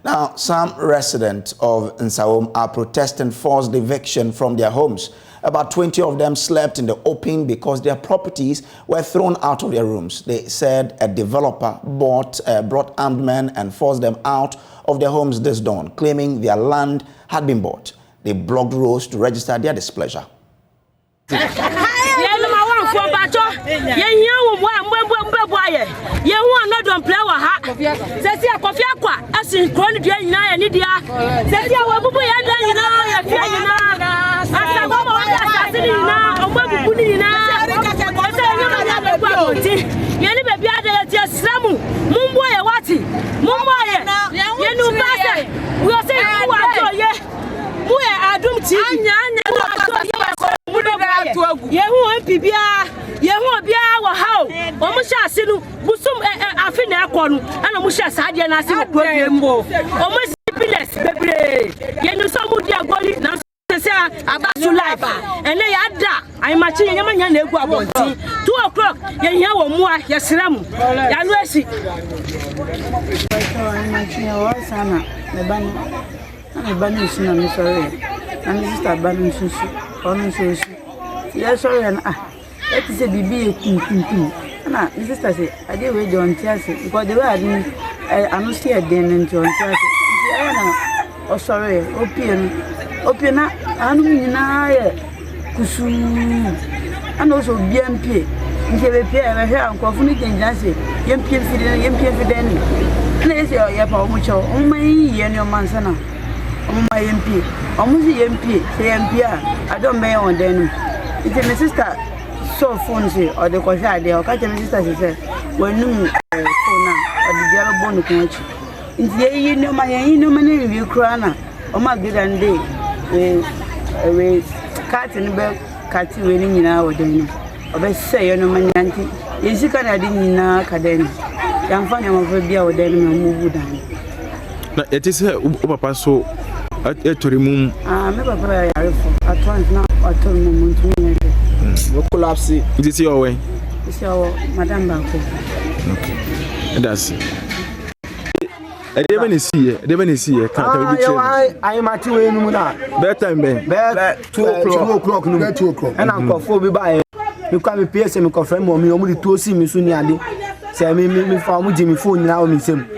Now, some residents of Nsawam are protesting forced eviction from their homes. About 20 of them slept in the open because their properties were thrown out of their rooms. They said a developer brought armed men and forced them out of their homes this dawn, claiming their land had been bought. They blocked roads to register their displeasure. And they are da. I'm matching Yaman 2 o'clock. You hear what more? Yes, Ram. Yaluesi. I'm matching your son. The bunny. I'm banning some sorry. And this is a banning sushi. Only sushi. Yes, sorry. And that is a BB. And this is say, I did wait on Chelsea because they were I don't see a den and John Chelsea. Oh, sorry. Opiana, and Kusu, and also BMP. If you repair a hair and coffee, Jancy, MP Fideni. And they say, Yapa Mucho, only and your mansana. Oh, my MP, almost the MP, say MP. I don't mail on them. It's my sister so phonesy or the Kosha, or catch my sister, she said, when no phone or the yellow bone coach. It's ye, no, my money review crana. Oh, my good and day. We cat in the bed, cat winning in our day. Or best say, no money, auntie. Is you can add in our academy. Young funny of a beer or then move down. It is her papa so to remove. Never at once now or 2 moments. We collapse. Is it your way? It's your Madame Banco. Okay. That's it. I didn't see it. I am at 2 a.m. Bedtime, bed 2 o'clock. No, 2 o'clock. And I'm called for by you can be pierced and confirm me only 2 see me soon. Say, me found Jimmy phone now. Miss him.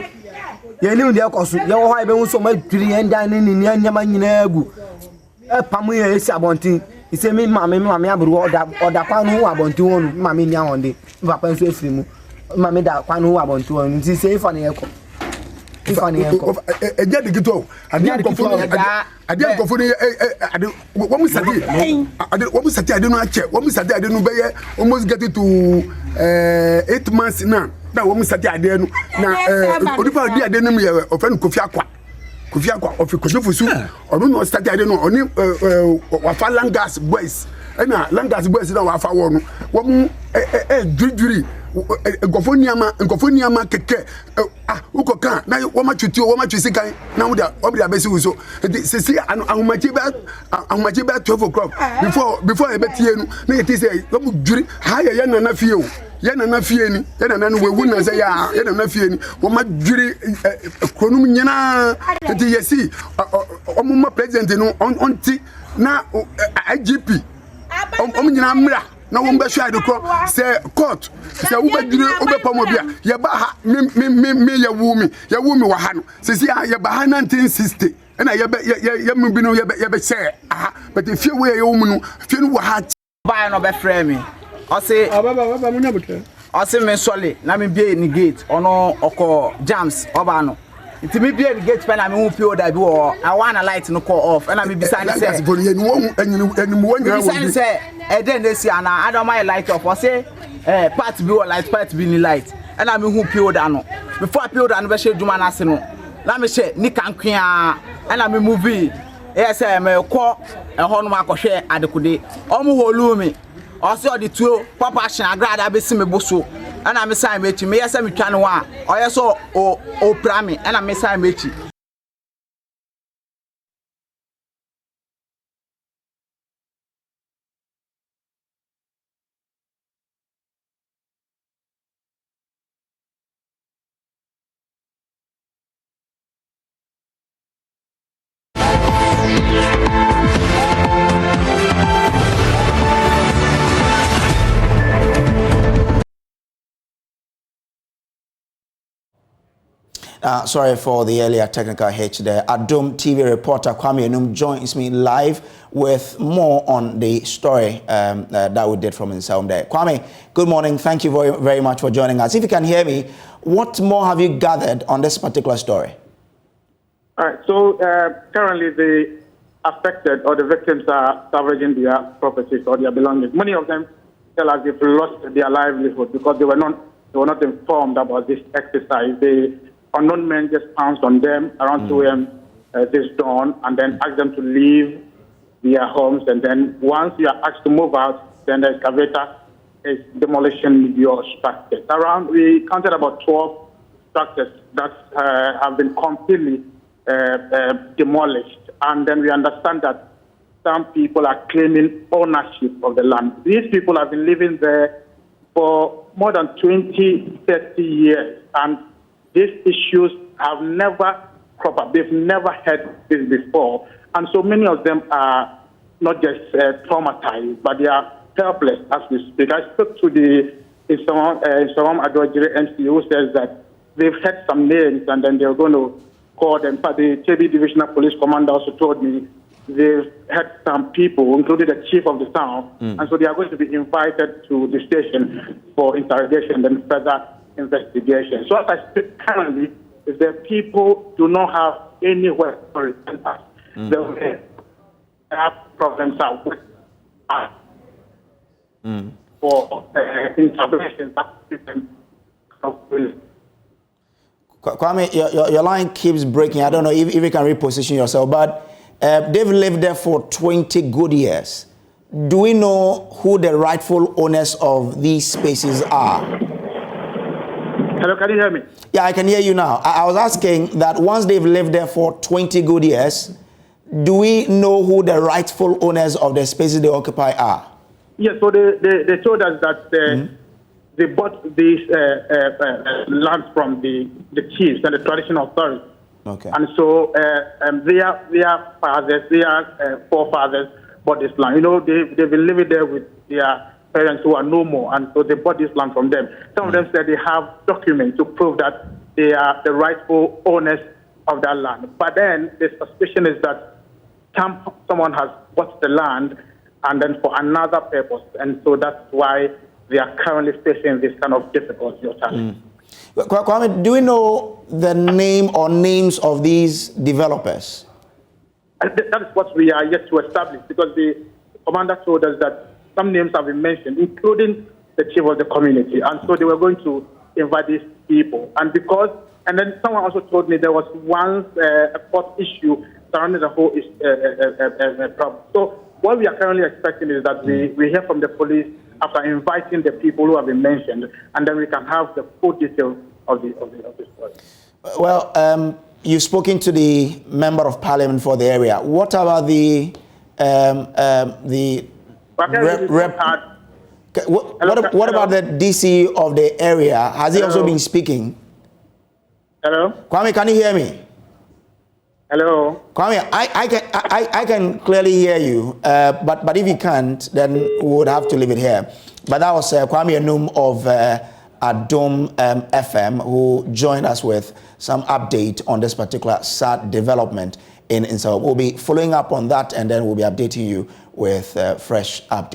You knew the cost. Your wife was so much drilling and dining in Yaman. A Pamuya is abonting. He said, me, mammy, or that one who are born to one, mammy now on the Vapan Swift. Mammy, that one who are born to one. She say funny echo. Funny echo. I did the go. I didn't go for the what we said. I did what we said. I didn't know check. What we said. I didn't know almost get it to 8 months now. Now, what we said. I didn't now. I didn't know offend Kofia of Kofusu, or no study, I don't know, only Langas boys. And Langas boys now are one. One jury, Gofoniama, and Gofoniama Keke, Ukoka, now what much you see, now that Obia Besu. See, I'm much about 12 o'clock before I bet you, it is a jury, higher than a few. Yana na fieni yana na we wuna say ya yana na fieni wo ma dwiri kronum nyina enti yesi omuma president no onti na IGP nyina mra na wo mba hwa de ko say court say wo ba dwiri wo be pamo bia ye ba ha me ya wumi wa ha no say ya ba ha 1960 na ye mu bi no ye be say aha but if you we ye wo mu no fie no wa ha ba no be frame me I say me solely na me be ni gate ono oko jams oba no it me be ni gate pen na me hu pio da bi wo I want light no call off and na me bisa ni say e den dey see ana I don't mind light off I say part bi wo light part bi ni light and na me hu pio da no before pio da no be she djuma na se no na me she ni kankwa and na me movie yes me call e ho no makohwe adekude omo holu me also the two papa shin agrada be si me boso ana me sign mechi me yesa me twa no a oyeso o prami ana me sign mechi Sorry for the earlier technical hitch there. Adom TV reporter Kwame Enum joins me live with more on the story that we did from Nsawam there. Kwame, good morning. Thank you very, very much for joining us. If you can hear me, what more have you gathered on this particular story? All right. So currently the affected or the victims are salvaging their properties or their belongings. Many of them tell us they've lost their livelihood because they were not informed about this exercise. The unknown men just pounced on them around 2 a.m. This dawn and then asked them to leave their homes. And then once you are asked to move out, then the excavator is demolishing your structures. We counted about 12 structures that have been completely demolished. And then we understand that some people are claiming ownership of the land. These people have been living there for more than 20, 30 years. And these issues have never cropped up. They've never had this before. And so many of them are not just traumatized, but they are helpless as we speak. I spoke to the Nsawam Adwajiri MC who says that they've had some names and then they're going to call them. But the KB Divisional Police Commander also told me they've had some people, including the chief of the town, and so they are going to be invited to the station for interrogation and further investigation. So as I speak currently, if the people do not have anywhere to return us, they will have problems out with us for intervention. Kwame, your line keeps breaking. I don't know if you can reposition yourself, but they've lived there for 20 good years. Do we know who the rightful owners of these spaces are? Hello, can you hear me? Yeah, I can hear you now. I was asking that once they've lived there for 20 good years, do we know who the rightful owners of the spaces they occupy are? Yes, so they told us that they bought these lands from the chiefs and the traditional authorities. Okay. And so their fathers, their forefathers bought this land. You know, they've been living there with their parents who are no more, and so they bought this land from them. Some of them said they have documents to prove that they are the rightful owners of that land. But then the suspicion is that someone has bought the land and then for another purpose, and so that's why they are currently facing this kind of difficulty or challenge. Kwame, do we know the name or names of these developers? That is what we are yet to establish, because the commander told us that some names have been mentioned, including the chief of the community, and so they were going to invite these people. And then someone also told me there was once a court issue surrounding the whole problem. So what we are currently expecting is that we hear from the police after inviting the people who have been mentioned, and then we can have the full details of the story. Well, you've spoken to the member of parliament for the area. What about the what about the DC of the area? Has he also been speaking? Hello? Kwame, can you hear me? Hello? Kwame, I can clearly hear you, but if you can't, then we would have to leave it here. But that was Kwame Enum of Adom FM, who joined us with some update on this particular sad development in Nsawam. We'll be following up on that, and then we'll be updating you with fresh updates.